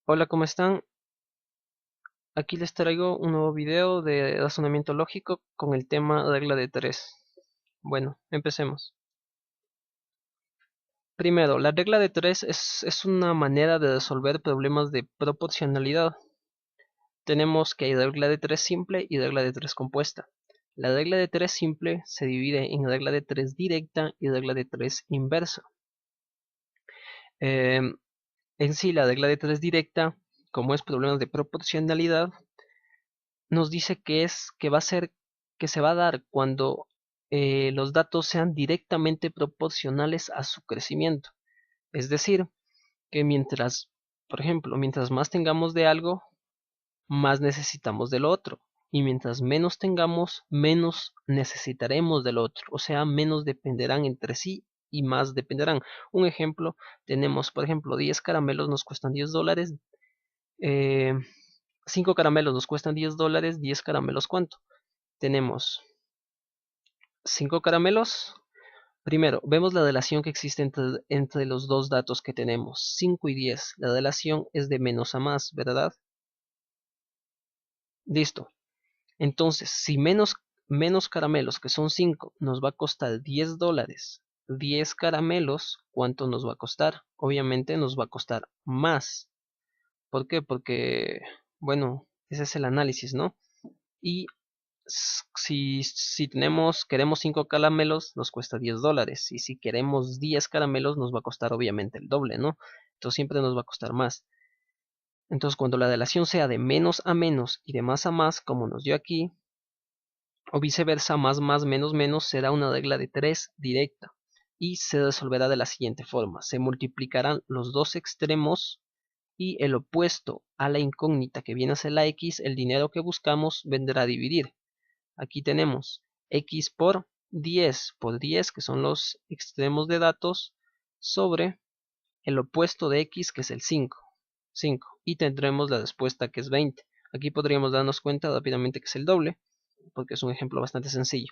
Hola, ¿cómo están? Aquí les traigo un nuevo video de razonamiento lógico con el tema regla de tres. Bueno, empecemos. Primero, la regla de tres es una manera de resolver problemas de proporcionalidad. Tenemos que hay regla de tres simple y regla de tres compuesta. La regla de tres simple se divide en regla de tres directa y regla de tres inversa. En sí, la regla de tres directa, como es problemas de proporcionalidad, nos dice que va a ser que se va a dar cuando los datos sean directamente proporcionales a su crecimiento. Es decir, que mientras, por ejemplo, mientras más tengamos de algo, más necesitamos del otro. Y mientras menos tengamos, menos necesitaremos del otro. O sea, menos dependerán entre sí y más dependerán. Un ejemplo, tenemos, por ejemplo, 10 caramelos nos cuestan $10. eh, 5 caramelos nos cuestan $10. 10 caramelos, ¿cuánto? Tenemos 5 caramelos. Primero, vemos la relación que existe entre los dos datos que tenemos, 5 y 10. La relación es de menos a más, ¿verdad? Listo. Entonces, si menos caramelos, que son 5, nos va a costar $10, 10 caramelos, ¿cuánto nos va a costar? Obviamente nos va a costar más. ¿Por qué? Porque, bueno, ese es el análisis, ¿no? Y si queremos 5 caramelos, nos cuesta $10. Y si queremos 10 caramelos, nos va a costar obviamente el doble, ¿no? Entonces siempre nos va a costar más. Entonces cuando la relación sea de menos a menos y de más a más, como nos dio aquí, o viceversa, más, menos, menos, será una regla de 3 directa. Y se resolverá de la siguiente forma. Se multiplicarán los dos extremos y el opuesto a la incógnita que viene a ser la x, el dinero que buscamos, vendrá a dividir. Aquí tenemos x por 10, que son los extremos de datos, sobre el opuesto de x, que es el 5. Y tendremos la respuesta, que es 20. Aquí podríamos darnos cuenta rápidamente que es el doble, porque es un ejemplo bastante sencillo.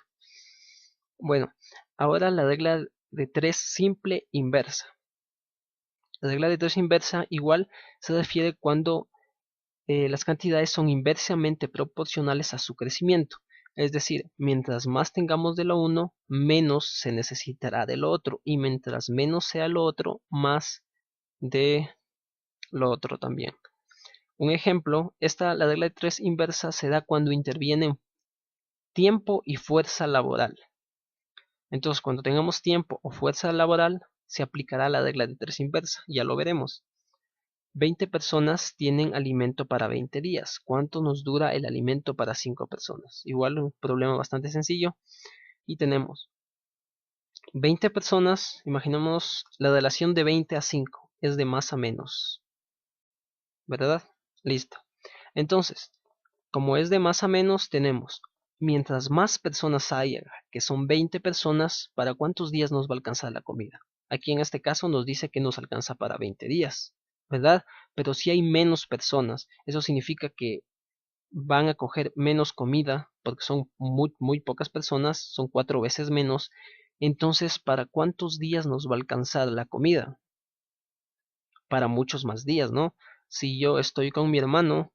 Bueno, ahora la regla de 3 simple inversa. La regla de 3 inversa igual se refiere cuando las cantidades son inversamente proporcionales a su crecimiento. Es decir, mientras más tengamos de lo uno, menos se necesitará de lo otro. Y mientras menos sea lo otro, más de lo otro también. Un ejemplo, la regla de 3 inversa se da cuando intervienen tiempo y fuerza laboral. Entonces, cuando tengamos tiempo o fuerza laboral, se aplicará la regla de 3 inversa. Ya lo veremos. 20 personas tienen alimento para 20 días. ¿Cuánto nos dura el alimento para 5 personas? Igual un problema bastante sencillo. Y tenemos 20 personas. Imaginemos la relación de 20 a 5. Es de más a menos, ¿verdad? Listo. Entonces, como es de más a menos, tenemos, mientras más personas haya, que son 20 personas, ¿para cuántos días nos va a alcanzar la comida? Aquí en este caso nos dice que nos alcanza para 20 días, ¿verdad? Pero si hay menos personas, eso significa que van a coger menos comida, porque son muy pocas personas, son 4 veces menos. Entonces, ¿para cuántos días nos va a alcanzar la comida? Para muchos más días, ¿no? Si yo estoy con mi hermano,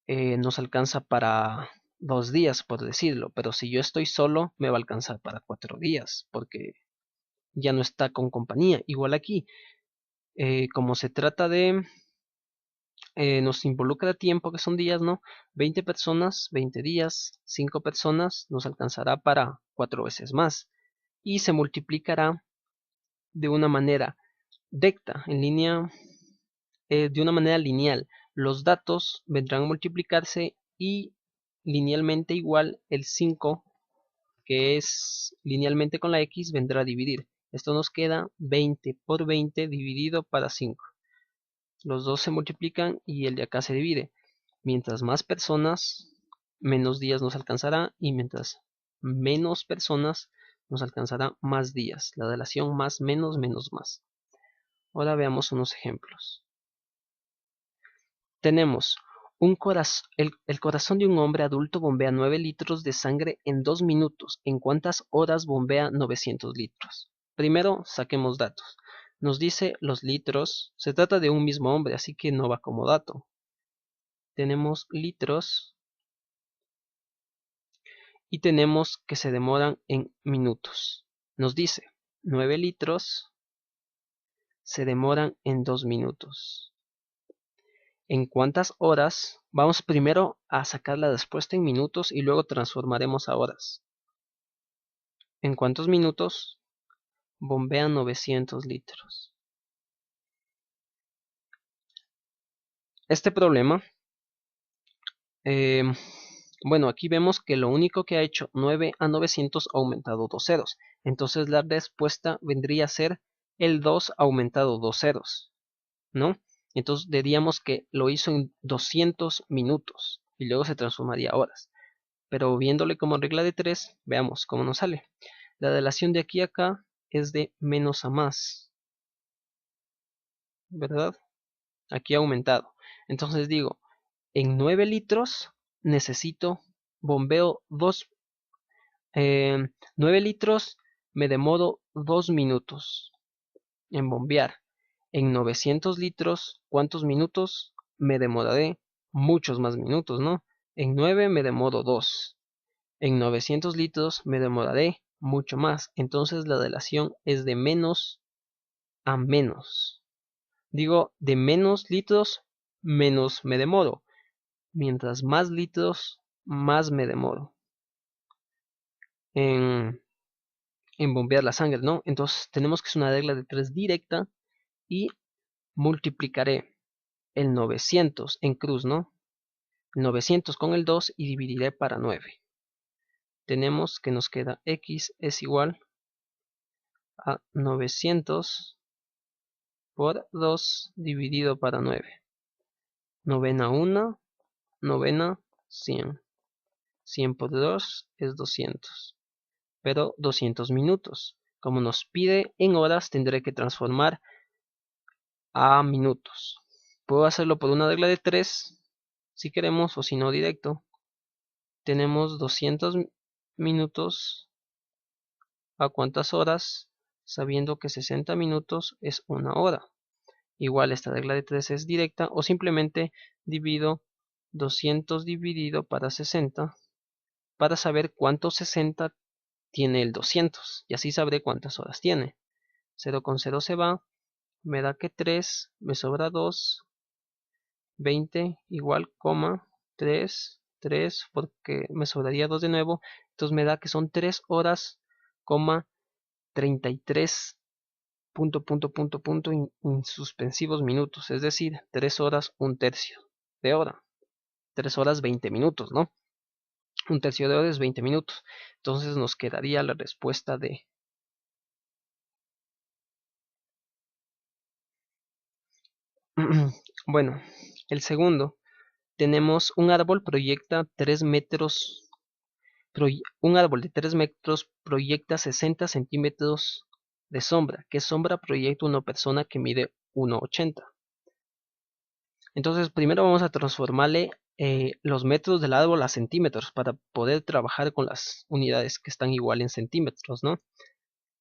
nos alcanza para 2 días, por decirlo, pero si yo estoy solo, me va a alcanzar para 4 días, porque ya no está con compañía. Igual aquí, como se trata de, nos involucra tiempo, que son días, ¿no? 20 personas, 20 días, 5 personas, nos alcanzará para 4 veces más. Y se multiplicará de una manera recta, en línea, de una manera lineal. Los datos vendrán a multiplicarse y linealmente igual el 5, que es linealmente con la x, vendrá a dividir. Esto nos queda 20 por 20 dividido para 5. Los dos se multiplican y el de acá se divide. Mientras más personas, menos días nos alcanzará, y mientras menos personas, nos alcanzará más días. La relación más menos menos más. Ahora veamos unos ejemplos. Tenemos el corazón de un hombre adulto bombea 9 litros de sangre en 2 minutos. ¿En cuántas horas bombea 900 litros? Primero, saquemos datos. nos dice los litros. Se trata de un mismo hombre, así que no va como dato. Tenemos litros y tenemos que se demoran en minutos. Nos dice 9 litros se demoran en 2 minutos. ¿En cuántas horas? Vamos primero a sacar la respuesta en minutos y luego transformaremos a horas. ¿En cuántos minutos bombean 900 litros? Este problema, bueno, aquí vemos que lo único que ha hecho 9 a 900 ha aumentado 2 ceros. Entonces la respuesta vendría a ser el 2 aumentado 2 ceros, ¿no? Entonces diríamos que lo hizo en 200 minutos y luego se transformaría a horas. Pero viéndole como regla de 3, veamos cómo nos sale. La relación de aquí a acá es de menos a más, ¿verdad? Aquí ha aumentado. Entonces digo, en 9 litros necesito, bombeo 9 litros, me demoro 2 minutos en bombear. En 900 litros, ¿cuántos minutos? Me demoraré muchos más minutos, ¿no? En 9 me demoro 2. En 900 litros me demoraré mucho más. Entonces la relación es de menos a menos. Digo, de menos litros, menos me demoro. Mientras más litros, más me demoro en, en bombear la sangre, ¿no? Entonces tenemos que es una regla de 3 directa y multiplicaré el 900 en cruz, ¿no? 900 con el 2 y dividiré para 9. Tenemos que nos queda x es igual a 900 por 2 dividido para 9. Novena 1, novena 100. 100 por 2 es 200. Pero 200 minutos. Como nos pide en horas, tendré que transformar a minutos. Puedo hacerlo por una regla de 3 si queremos, o si no directo. Tenemos 200 minutos a cuántas horas, sabiendo que 60 minutos es una hora. Igual esta regla de 3 es directa, o simplemente divido 200 dividido para 60 para saber cuánto 60 tiene el 200 y así sabré cuántas horas tiene. 0 con 0 se va, me da que 3, me sobra 2, 20 igual, coma, 3, 3 porque me sobraría 2 de nuevo, entonces me da que son 3 horas, coma, 33 punto insuspensivos minutos, es decir, 3 horas, un tercio de hora, 3 horas 20 minutos, ¿no? Un tercio de hora es 20 minutos, entonces nos quedaría la respuesta de... Bueno, el segundo, tenemos un árbol proyecta 3 metros, un árbol de 3 metros proyecta 60 centímetros de sombra. ¿Qué sombra proyecta una persona que mide 1,80? Entonces primero vamos a transformarle los metros del árbol a centímetros para poder trabajar con las unidades que están igual en centímetros, ¿no?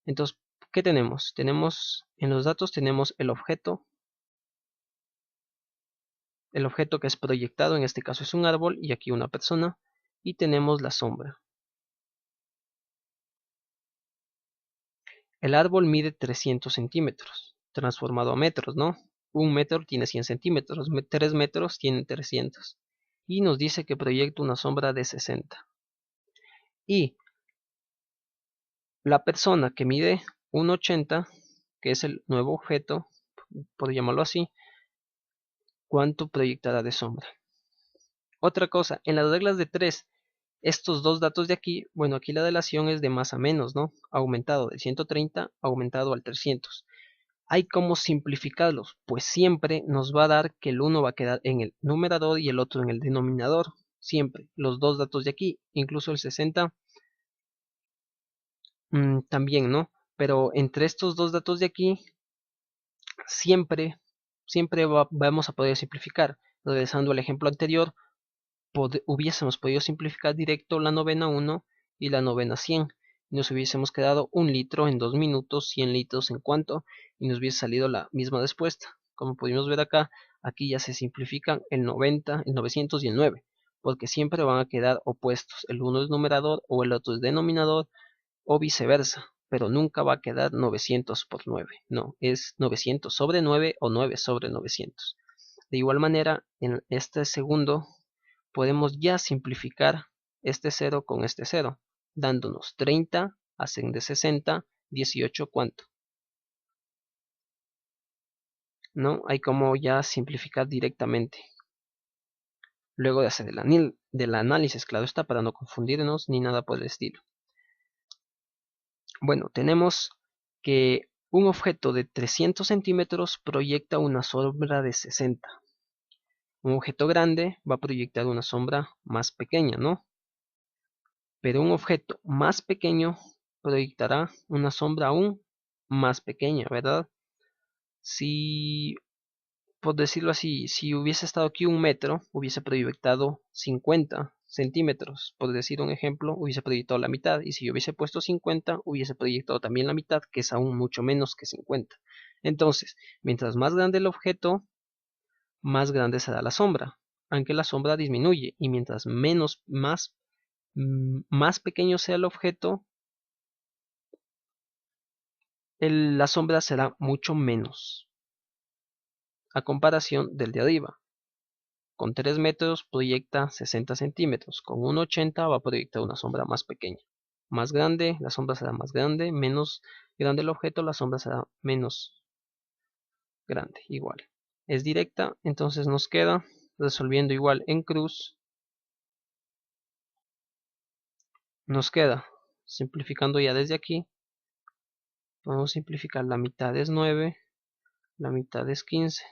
Entonces, ¿qué tenemos? En los datos tenemos el objeto que es proyectado, en este caso es un árbol y aquí una persona, y tenemos la sombra. El árbol mide 300 centímetros, transformado a metros, ¿no? Un metro tiene 100 centímetros, 3 metros tienen 300. Y nos dice que proyecta una sombra de 60. Y la persona que mide 1,80, que es el nuevo objeto, por llamarlo así, ¿cuánto proyectará de sombra? Otra cosa, en las reglas de 3, estos dos datos de aquí, bueno, aquí la relación es de más a menos, ¿no? Aumentado del 130, aumentado al 300. ¿Hay cómo simplificarlos? Pues siempre nos va a dar que el uno va a quedar en el numerador y el otro en el denominador. Siempre, los dos datos de aquí, incluso el 60 también, ¿no? Pero entre estos dos datos de aquí, siempre, vamos a poder simplificar. Regresando al ejemplo anterior, hubiésemos podido simplificar directo la novena 1 y la novena 100. nos hubiésemos quedado 1 litro en 2 minutos, 100 litros en cuánto, y nos hubiese salido la misma respuesta. Como pudimos ver acá, aquí ya se simplifican el 90, el 900 y el 9, porque siempre van a quedar opuestos. El uno es numerador o el otro es denominador o viceversa, pero nunca va a quedar 900 por 9. No, es 900 sobre 9 o 9 sobre 900. De igual manera, en este segundo podemos ya simplificar este 0 con este 0, dándonos 30 hacen de 60, 18 ¿cuánto? ¿No? Hay como ya simplificar directamente. Luego de hacer del análisis, claro está, para no confundirnos ni nada por el estilo. Bueno, tenemos que un objeto de 300 centímetros proyecta una sombra de 60. Un objeto grande va a proyectar una sombra más pequeña, ¿no? Pero un objeto más pequeño proyectará una sombra aún más pequeña, ¿verdad? Si, por decirlo así, si hubiese estado aquí 1 metro, hubiese proyectado 50 centímetros. Por decir un ejemplo, hubiese proyectado la mitad. Y si yo hubiese puesto 50, hubiese proyectado también la mitad, que es aún mucho menos que 50. Entonces, mientras más grande el objeto, más grande será la sombra, aunque la sombra disminuye. Y mientras más pequeño sea el objeto, la sombra será mucho menos, a comparación del de arriba. Con 3 metros proyecta 60 centímetros, con 1,80 va a proyectar una sombra más pequeña. Más grande, la sombra será más grande, menos grande el objeto, la sombra será menos grande, igual. Es directa, entonces nos queda, resolviendo igual en cruz, nos queda, simplificando ya desde aquí, podemos simplificar, la mitad es 9, la mitad es 15,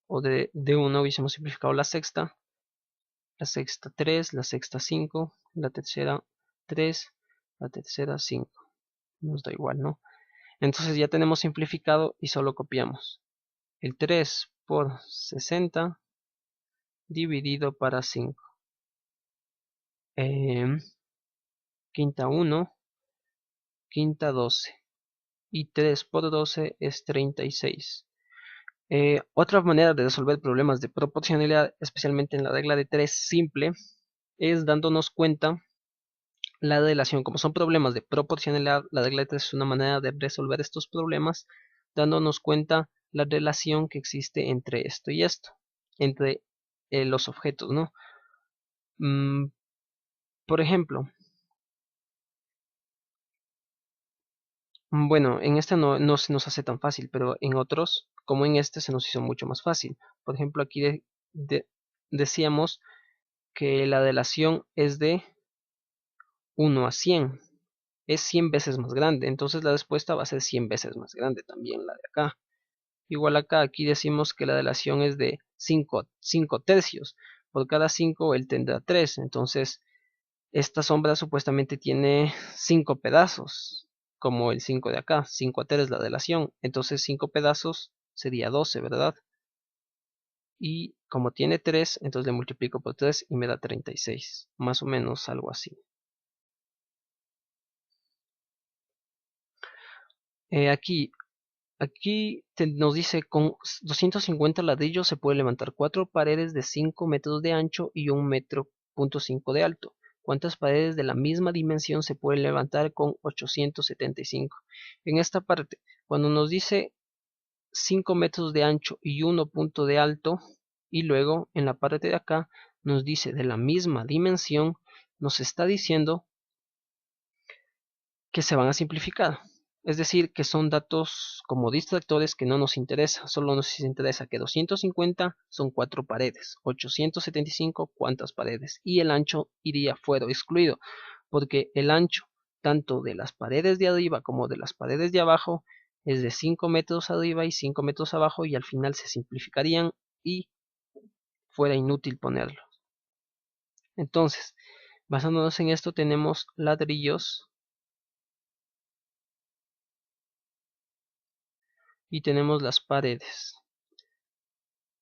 o de 1 hubiésemos simplificado la sexta 3, la sexta 5, la tercera 3, la tercera 5. Nos da igual, ¿no? Entonces ya tenemos simplificado y solo copiamos. El 3 por 60 dividido para 5. Quinta 1, quinta 12. Y 3 por 12 es 36. Otra manera de resolver problemas de proporcionalidad, especialmente en la regla de 3 simple, es dándonos cuenta la relación. Como son problemas de proporcionalidad, la regla de 3 es una manera de resolver estos problemas, dándonos cuenta la relación que existe entre esto y esto, entre los objetos, ¿no? Por ejemplo, bueno, en este no se nos hace tan fácil, pero en otros, como en este, se nos hizo mucho más fácil. Por ejemplo, aquí decíamos que la relación es de 1 a 100. Es 100 veces más grande, entonces la respuesta va a ser 100 veces más grande también la de acá. Igual acá, aquí decimos que la relación es de 5 tercios. Por cada 5 él tendrá 3, entonces esta sombra supuestamente tiene 5 pedazos, como el 5 de acá. 5 a 3 la relación, entonces 5 pedazos sería 12, ¿verdad? Y como tiene 3, entonces le multiplico por 3 y me da 36, más o menos algo así. Aquí nos dice, con 250 ladrillos se puede levantar 4 paredes de 5 metros de ancho y 1,5 metros de alto. ¿Cuántas paredes de la misma dimensión se pueden levantar con 875? En esta parte, cuando nos dice 5 metros de ancho y 1 punto de alto, y luego en la parte de acá nos dice de la misma dimensión, nos está diciendo que se van a simplificar. Es decir, que son datos como distractores que no nos interesa. Solo nos interesa que 250 son 4 paredes. 875 cuántas paredes. Y el ancho iría fuera excluido. Porque el ancho tanto de las paredes de arriba como de las paredes de abajo es de 5 metros arriba y 5 metros abajo. Y al final se simplificarían y fuera inútil ponerlo. Entonces, basándonos en esto, tenemos ladrillos y tenemos las paredes.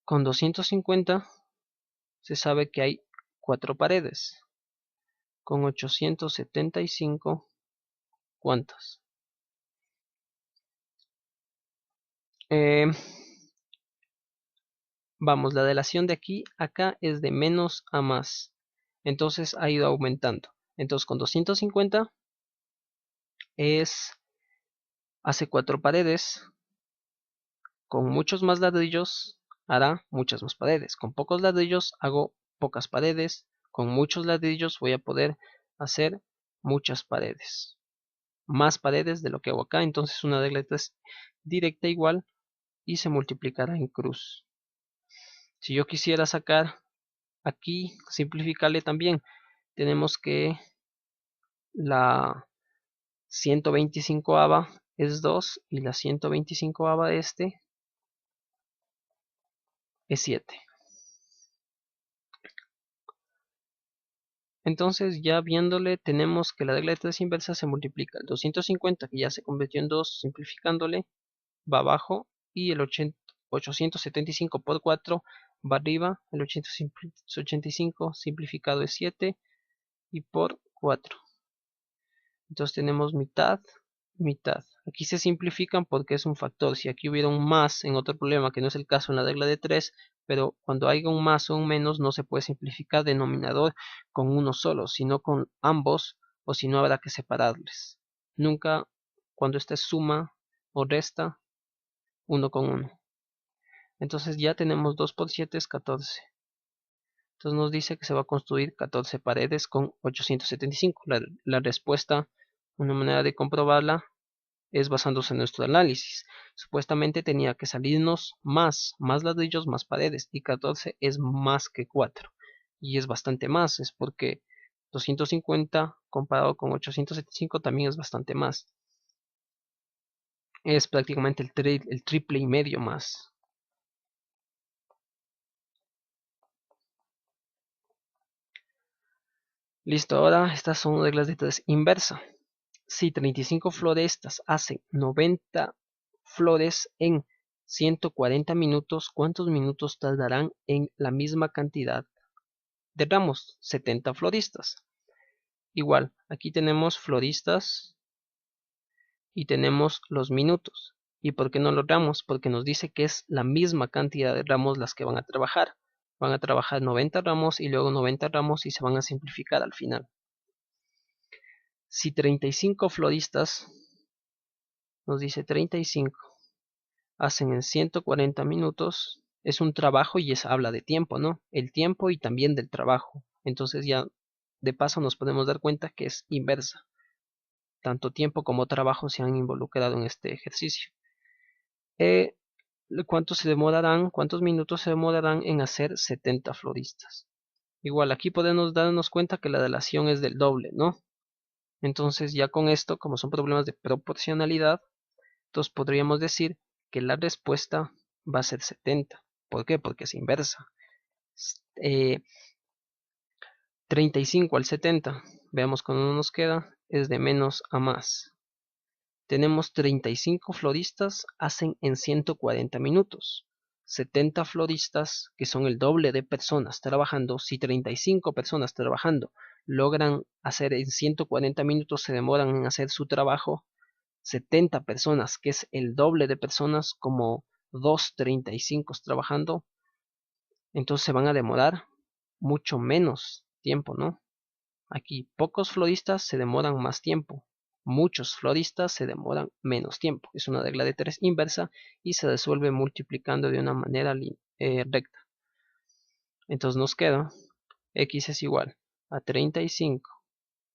Con 250 se sabe que hay 4 paredes. Con 875 ¿Cuántos? Vamos, la delación de aquí a acá es de menos a más. Entonces ha ido aumentando. Entonces con 250 hace 4 paredes. Con muchos más ladrillos hará muchas más paredes. Con pocos ladrillos hago pocas paredes. Con muchos ladrillos voy a poder hacer muchas paredes. Más paredes de lo que hago acá. Entonces una regla es directa igual y se multiplicará en cruz. Si yo quisiera sacar aquí, simplificarle también, tenemos que la 125ava es 2 y la 125ava de este es 7. Entonces ya viéndole tenemos que la regla de 3 inversa se multiplica. El 250 que ya se convirtió en 2 simplificándole va abajo y el 875 por 4 va arriba. El 885 simplificado es 7 y por 4. Entonces tenemos mitad, mitad. Aquí se simplifican porque es un factor. Si aquí hubiera un más en otro problema, que no es el caso en la regla de 3, pero cuando haya un más o un menos no se puede simplificar denominador con uno solo, sino con ambos, o si no habrá que separarles. Nunca cuando esta es suma o resta, uno con uno. Entonces ya tenemos 2 por 7 es 14. Entonces nos dice que se va a construir 14 paredes con 875. La respuesta, una manera de comprobarla es basándose en nuestro análisis. Supuestamente tenía que salirnos más ladrillos, más paredes, y 14 es más que 4. Y es bastante más, es porque 250 comparado con 875 también es bastante más. Es prácticamente el triple y medio más. Listo, ahora estas son reglas de 3 inversa. Si 35 florestas hacen 90 flores en 140 minutos, ¿cuántos minutos tardarán en la misma cantidad de ramos? 70 floristas. Igual, aquí tenemos floristas y tenemos los minutos. ¿Y por qué no los ramos? Porque nos dice que es la misma cantidad de ramos las que van a trabajar. Van a trabajar 90 ramos y luego 90 ramos y se van a simplificar al final. Si 35 floristas, nos dice 35, hacen en 140 minutos, es un trabajo y habla de tiempo, ¿no? El tiempo y también del trabajo. Entonces ya de paso nos podemos dar cuenta que es inversa. Tanto tiempo como trabajo se han involucrado en este ejercicio. ¿Cuántos minutos se demorarán en hacer 70 floristas? Igual aquí podemos darnos cuenta que la relación es del doble, ¿no? Entonces ya con esto, como son problemas de proporcionalidad, entonces podríamos decir que la respuesta va a ser 70. ¿Por qué? Porque es inversa. 35 al 70, veamos cuándo nos queda, es de menos a más. Tenemos 35 floristas hacen en 140 minutos. 70 floristas, que son el doble de personas trabajando, si 35 personas trabajando logran hacer en 140 minutos, se demoran en hacer su trabajo, 70 personas, que es el doble de personas, como 235 trabajando, entonces se van a demorar mucho menos tiempo, ¿no? Aquí pocos floristas se demoran más tiempo, muchos floristas se demoran menos tiempo. Es una regla de 3 inversa y se resuelve multiplicando de una manera recta. Entonces nos queda x es igual a 35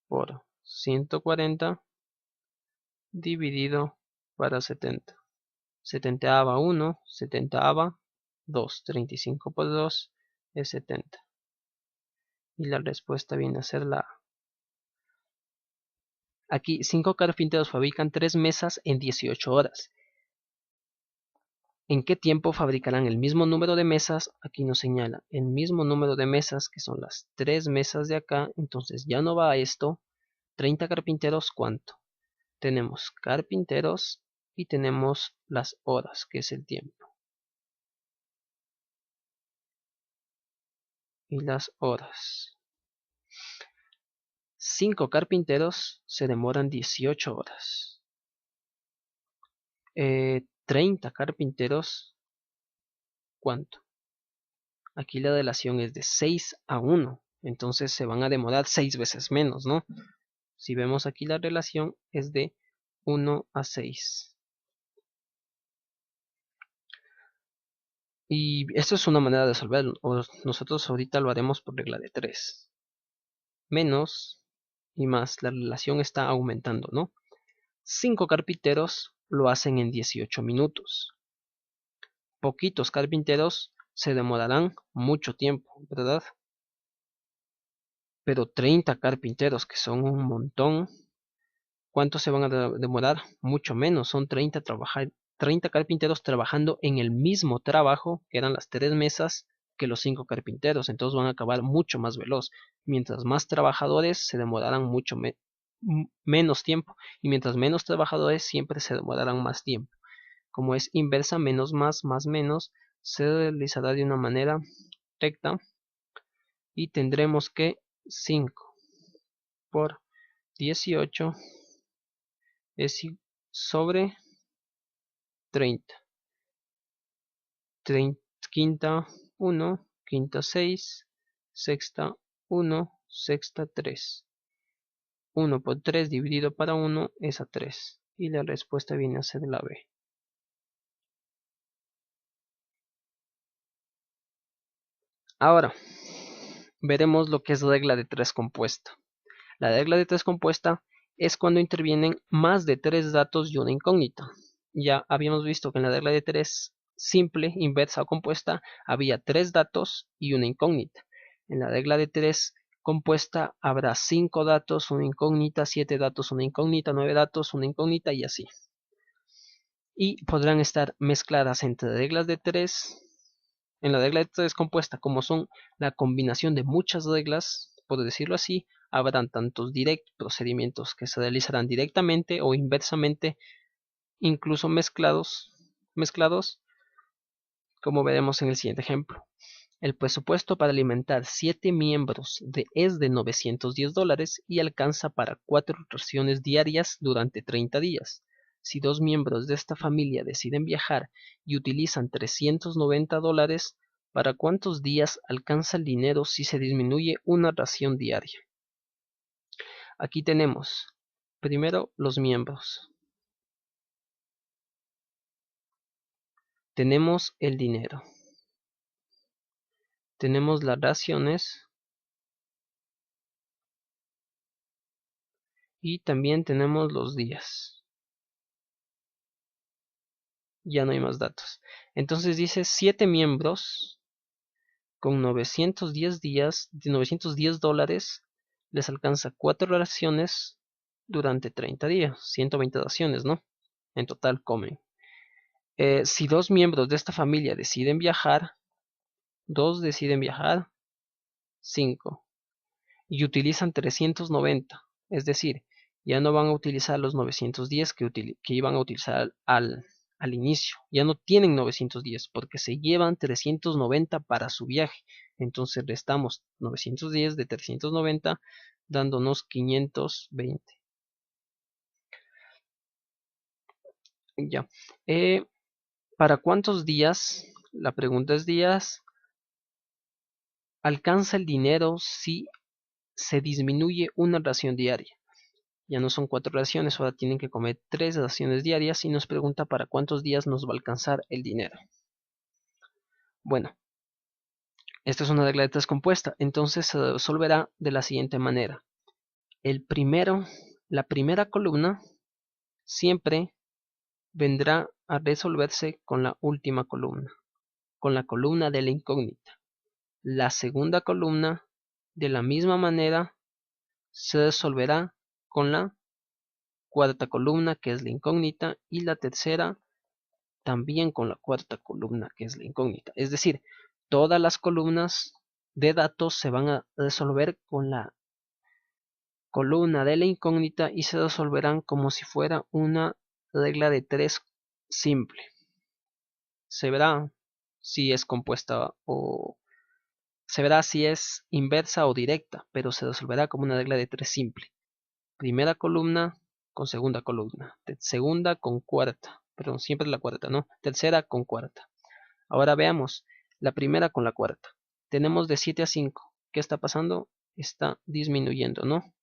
por 140 dividido para 70. 70ava 1, 70ava 2, 35 por 2 es 70. Y la respuesta viene a ser la A. Aquí 5 carpinteros fabrican 3 mesas en 18 horas. ¿En qué tiempo fabricarán el mismo número de mesas? Aquí nos señala el mismo número de mesas, que son las 3 mesas de acá. Entonces ya no va a esto. 30 carpinteros, ¿cuánto? Tenemos carpinteros y tenemos las horas, que es el tiempo. Y las horas. 5 carpinteros se demoran 18 horas. 30 carpinteros, ¿cuánto? Aquí la relación es de 6 a 1. Entonces se van a demorar 6 veces menos, ¿no? Si vemos aquí la relación es de 1 a 6. Y esto es una manera de resolverlo. Nosotros ahorita lo haremos por regla de 3. Menos y más. La relación está aumentando, ¿no? 5 carpinteros lo hacen en 18 minutos. Poquitos carpinteros se demorarán mucho tiempo, ¿verdad? Pero 30 carpinteros, que son un montón, ¿cuánto se van a demorar? Mucho menos, son 30 carpinteros trabajando en el mismo trabajo, que eran las 3 mesas, que los 5 carpinteros. Entonces van a acabar mucho más veloz. Mientras más trabajadores se demorarán mucho menos tiempo, y mientras menos trabajadores siempre se demorarán más tiempo. Como es inversa, menos más menos, se realizará de una manera recta y tendremos que 5 por 18 es sobre 30. Quinta 1, quinta 6, sexta 1, sexta 3. 1 por 3 dividido para 1 es a 3. Y la respuesta viene a ser la B. Ahora, veremos lo que es regla de 3 compuesta. La regla de 3 compuesta es cuando intervienen más de 3 datos y una incógnita. Ya habíamos visto que en la regla de 3 simple, inversa o compuesta había 3 datos y una incógnita. En la regla de 3 compuesta habrá 5 datos, una incógnita, 7 datos, una incógnita, 9 datos, una incógnita y así. Y podrán estar mezcladas entre reglas de 3. En la regla de 3 compuesta, como son la combinación de muchas reglas, por decirlo así, habrán tantos procedimientos que se realizarán directamente o inversamente, incluso mezclados, como veremos en el siguiente ejemplo. El presupuesto para alimentar 7 miembros es de $910 y alcanza para 4 raciones diarias durante 30 días. Si 2 miembros de esta familia deciden viajar y utilizan $390, ¿para cuántos días alcanza el dinero si se disminuye una ración diaria? Aquí tenemos primero los miembros. Tenemos el dinero. Tenemos las raciones. Y también tenemos los días. Ya no hay más datos. Entonces dice 7 miembros con 910 días, de $910 les alcanza 4 raciones durante 30 días, 120 raciones, ¿no? En total comen. Si 2 miembros de esta familia deciden viajar, 2 deciden viajar, 5, y utilizan 390, es decir, ya no van a utilizar los 910 que iban a utilizar al inicio. Ya no tienen 910 porque se llevan 390 para su viaje. Entonces restamos 910 de 390 dándonos 520. Ya. ¿Para cuántos días? La pregunta es días. ¿Alcanza el dinero si se disminuye una ración diaria? Ya no son 4 raciones, ahora tienen que comer 3 raciones diarias y nos pregunta para cuántos días nos va a alcanzar el dinero. Bueno, esta es una regla de 3 compuesta, entonces se resolverá de la siguiente manera. La primera columna siempre vendrá a resolverse con la última columna, con la columna de la incógnita. La segunda columna, de la misma manera, se resolverá con la cuarta columna, que es la incógnita, y la tercera también con la cuarta columna, que es la incógnita. Es decir, todas las columnas de datos se van a resolver con la columna de la incógnita y se resolverán como si fuera una regla de 3 simple. Se verá si es compuesta o se verá si es inversa o directa, pero se resolverá como una regla de 3 simple. Primera columna con segunda columna, segunda con cuarta, perdón, siempre la cuarta, ¿no? Tercera con cuarta. Ahora veamos la primera con la cuarta. Tenemos de 7 a 5. ¿Qué está pasando? Está disminuyendo, ¿no?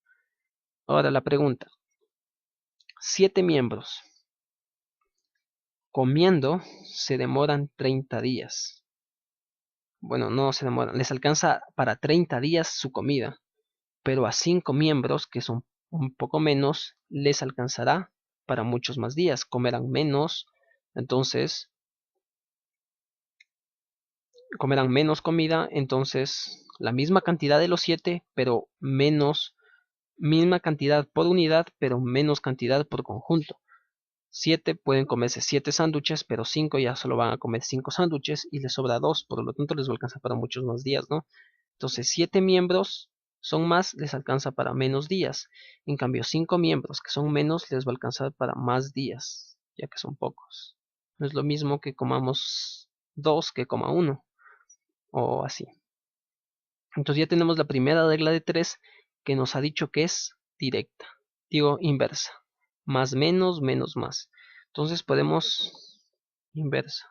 Ahora la pregunta. 7 miembros comiendo se demoran 30 días. Bueno, no se demoran, les alcanza para 30 días su comida, pero a 5 miembros, que son un poco menos, les alcanzará para muchos más días, comerán menos, entonces comerán menos comida, entonces la misma cantidad de los 7, pero menos, misma cantidad por unidad, pero menos cantidad por conjunto. 7 pueden comerse 7 sándwiches, pero 5 ya solo van a comer 5 sándwiches y les sobra 2, por lo tanto les va a alcanzar para muchos más días, ¿no? Entonces 7 miembros son más, les alcanza para menos días. En cambio 5 miembros que son menos les va a alcanzar para más días, ya que son pocos. No es lo mismo que comamos 2 que coma 1, o así. Entonces ya tenemos la primera regla de 3 que nos ha dicho que es directa, digo inversa, más menos, menos más. Entonces podemos inversa.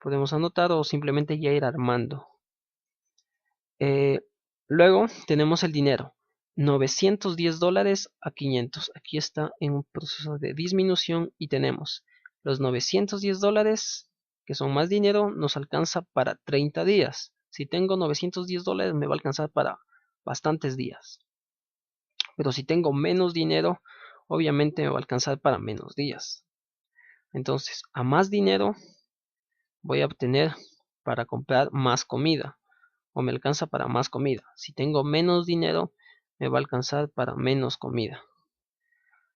Podemos anotar o simplemente ya ir armando. Luego tenemos el dinero. $910 a 500. Aquí está en un proceso de disminución y tenemos los $910 que son más dinero, nos alcanza para 30 días. Si tengo $910 me va a alcanzar para bastantes días. Pero si tengo menos dinero, obviamente me va a alcanzar para menos días. Entonces, a más dinero voy a obtener para comprar más comida. O me alcanza para más comida. Si tengo menos dinero, me va a alcanzar para menos comida.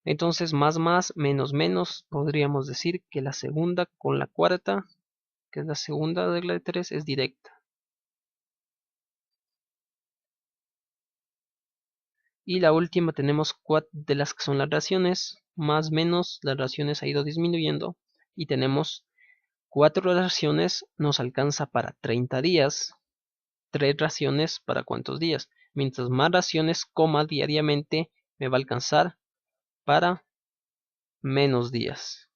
Entonces, más, menos, menos, podríamos decir que la segunda con la cuarta, que es la segunda regla de 3, es directa. Y la última tenemos 4 de las que son las raciones, más, menos, las raciones ha ido disminuyendo. Y tenemos 4 raciones, nos alcanza para 30 días. 3 raciones para cuántos días. Mientras más raciones coma diariamente, me va a alcanzar para menos días.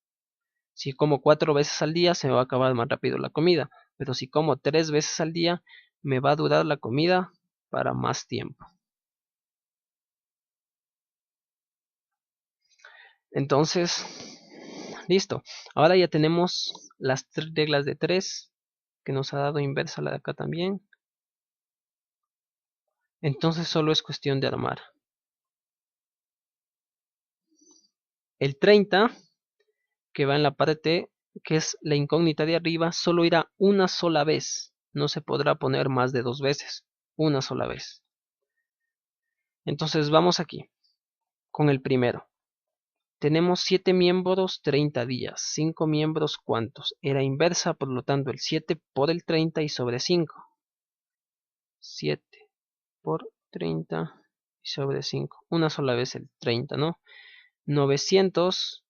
Si como 4 veces al día, se me va a acabar más rápido la comida. Pero si como 3 veces al día, me va a durar la comida para más tiempo. Entonces, listo. Ahora ya tenemos las 3 reglas de 3 que nos ha dado inversa la de acá también. Entonces solo es cuestión de armar. El 30, que va en la parte que es la incógnita de arriba, solo irá una sola vez. No se podrá poner más de 2 veces. Una sola vez. Entonces vamos aquí con el primero. Tenemos 7 miembros, 30 días. 5 miembros, ¿cuántos? Era inversa, por lo tanto el 7 por el 30 y sobre 5. 7 por 30 y sobre 5. Una sola vez el 30, ¿no? 900.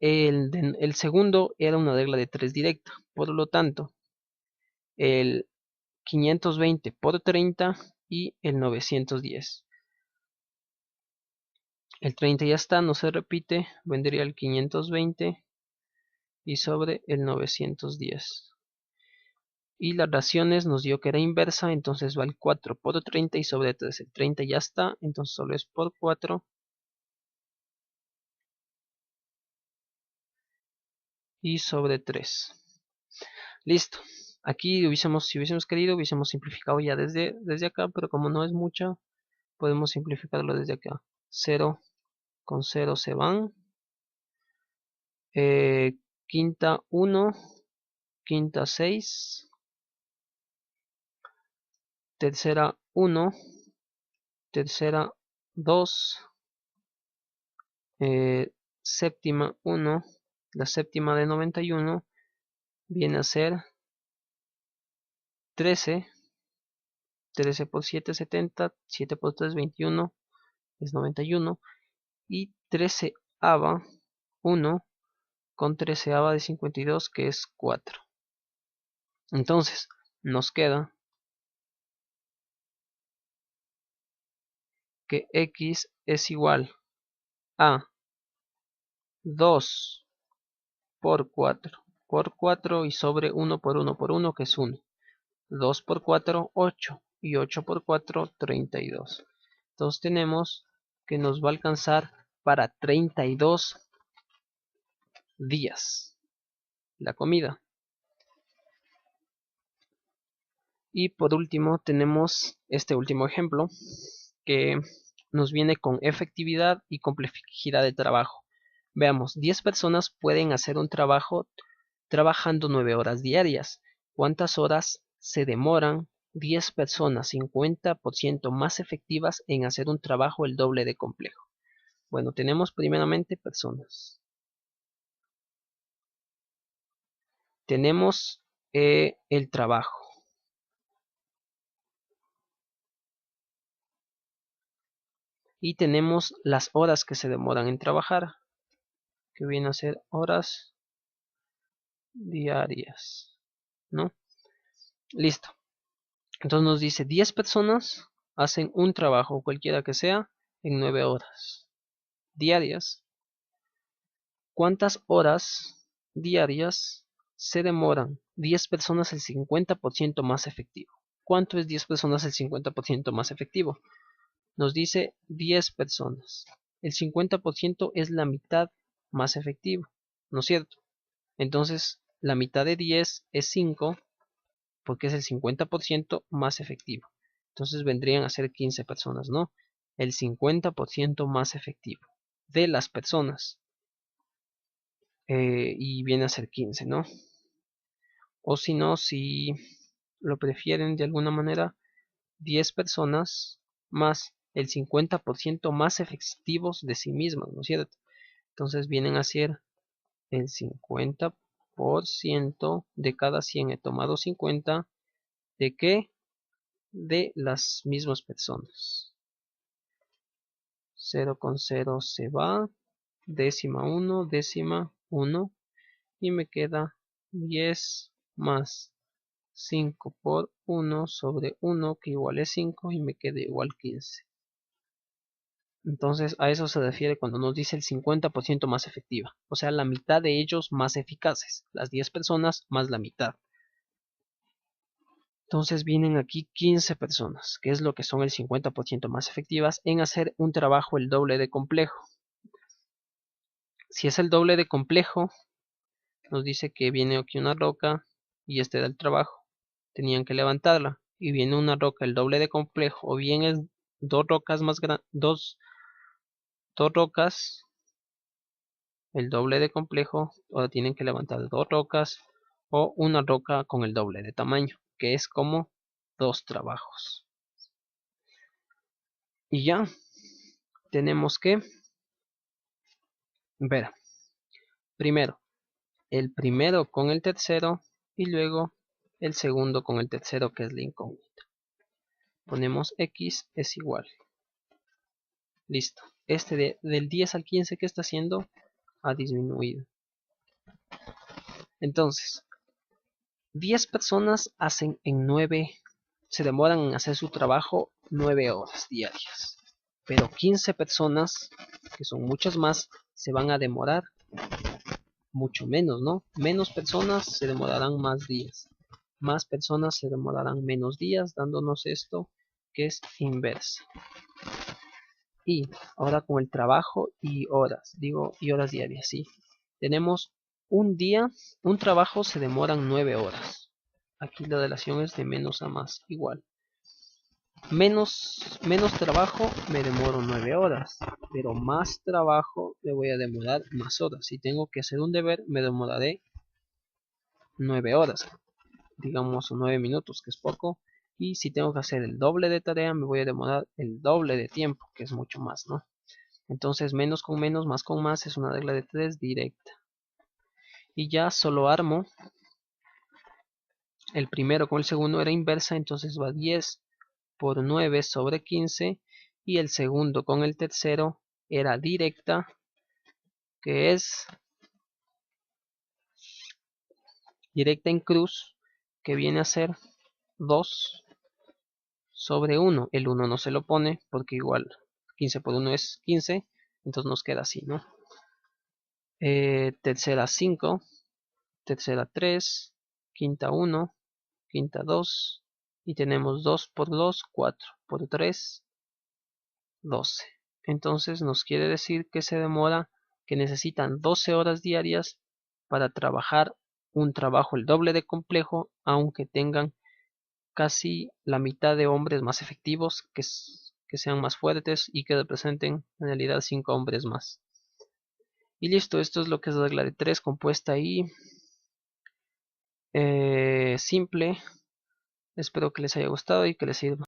El segundo era una regla de 3 directa. Por lo tanto, el 520 por 30 y el 910. El 30 ya está, no se repite. Vendría el 520 y sobre el 910. Y las raciones nos dio que era inversa, entonces va el 4 por 30 y sobre 3. El 30 ya está, entonces solo es por 4 y sobre 3. Listo. Aquí si hubiésemos querido, hubiésemos simplificado ya desde acá, pero como no es mucha, podemos simplificarlo desde acá. 0 con 0 se van. Quinta 1, quinta 6, tercera 1, tercera 2, séptima 1, la séptima de 91 viene a ser 13, 13 por 7, 70, 7 por 3, 21, es 91, y 13ava 1 con 13ava de 52, que es 4. Entonces, nos queda que x es igual a 2 por 4 y sobre 1 por 1 por 1, que es 1. 2 por 4, 8. Y 8 por 4, 32. Entonces tenemos que nos va a alcanzar para 32 días la comida. Y por último tenemos este último ejemplo que nos viene con efectividad y complejidad de trabajo. Veamos, 10 personas pueden hacer un trabajo trabajando 9 horas diarias. ¿Cuántas horas se demoran 10 personas 50% más efectivas en hacer un trabajo el doble de complejo? Bueno, tenemos primeramente personas. Tenemos el trabajo. Y tenemos las horas que se demoran en trabajar, que vienen a ser horas diarias, ¿no? Listo. Entonces nos dice 10 personas hacen un trabajo, cualquiera que sea, en 9 horas diarias. ¿Cuántas horas diarias se demoran 10 personas el 50% más efectivo? ¿Cuánto es 10 personas el 50% más efectivo? Nos dice 10 personas. El 50% es la mitad más efectivo, ¿no es cierto? Entonces, la mitad de 10 es 5, porque es el 50% más efectivo. Entonces vendrían a ser 15 personas, ¿no? El 50% más efectivo de las personas. Y viene a ser 15, ¿no? O si no, si lo prefieren de alguna manera, 10 personas más el 50% más efectivos de sí mismas, ¿no es cierto? Entonces vienen a ser el 50% de cada 100. He tomado 50. ¿De qué? De las mismas personas. 0,0 se va. Décima 1, décima 1. Y me queda 10 más 5 por 1 sobre 1, que igual es 5, y me queda igual 15. Entonces a eso se refiere cuando nos dice el 50% más efectiva. O sea, la mitad de ellos más eficaces. Las 10 personas más la mitad. Entonces vienen aquí 15 personas, que es lo que son el 50% más efectivas en hacer un trabajo el doble de complejo. Si es el doble de complejo, nos dice que viene aquí una roca y este da el trabajo. Tenían que levantarla. Y viene una roca el doble de complejo, o bien es dos rocas más grandes, dos rocas el doble de complejo, o tienen que levantar dos rocas, o una roca con el doble de tamaño, que es como dos trabajos. Y ya tenemos que ver primero el primero con el tercero y luego el segundo con el tercero, que es la incógnita. Ponemos x es igual. Listo. Este del 10 al 15 que está haciendo ha disminuido. Entonces, 10 personas hacen en 9, se demoran en hacer su trabajo 9 horas diarias. Pero 15 personas, que son muchas más, se van a demorar mucho menos, ¿no? Menos personas se demorarán más días. Más personas se demorarán menos días, dándonos esto que es inversa. Y ahora con el trabajo y horas, digo, y horas diarias, sí. Tenemos un día, un trabajo se demoran 9 horas. Aquí la relación es de menos a más, igual. Menos trabajo me demoro 9 horas, pero más trabajo me voy a demorar más horas. Si tengo que hacer un deber, me demoraré 9 horas, digamos 9 minutos, que es poco. Y si tengo que hacer el doble de tarea, me voy a demorar el doble de tiempo, que es mucho más, ¿no? Entonces menos con menos, más con más, es una regla de 3 directa. Y ya solo armo. El primero con el segundo era inversa, entonces va 10 por 9 sobre 15. Y el segundo con el tercero era directa, que es directa en cruz, que viene a ser 2 sobre 1. El 1 no se lo pone porque igual 15 por 1 es 15, entonces nos queda así, ¿no? Tercera 5, tercera 3, quinta 1, quinta 2, y tenemos 2 por 2, 4 por 3, 12. Entonces nos quiere decir que se demora, que necesitan 12 horas diarias para trabajar un trabajo el doble de complejo, aunque tengan casi la mitad de hombres más efectivos, que sean más fuertes y que representen en realidad 5 hombres más. Y listo, esto es lo que es la regla de 3 compuesta y simple. Espero que les haya gustado y que les sirva.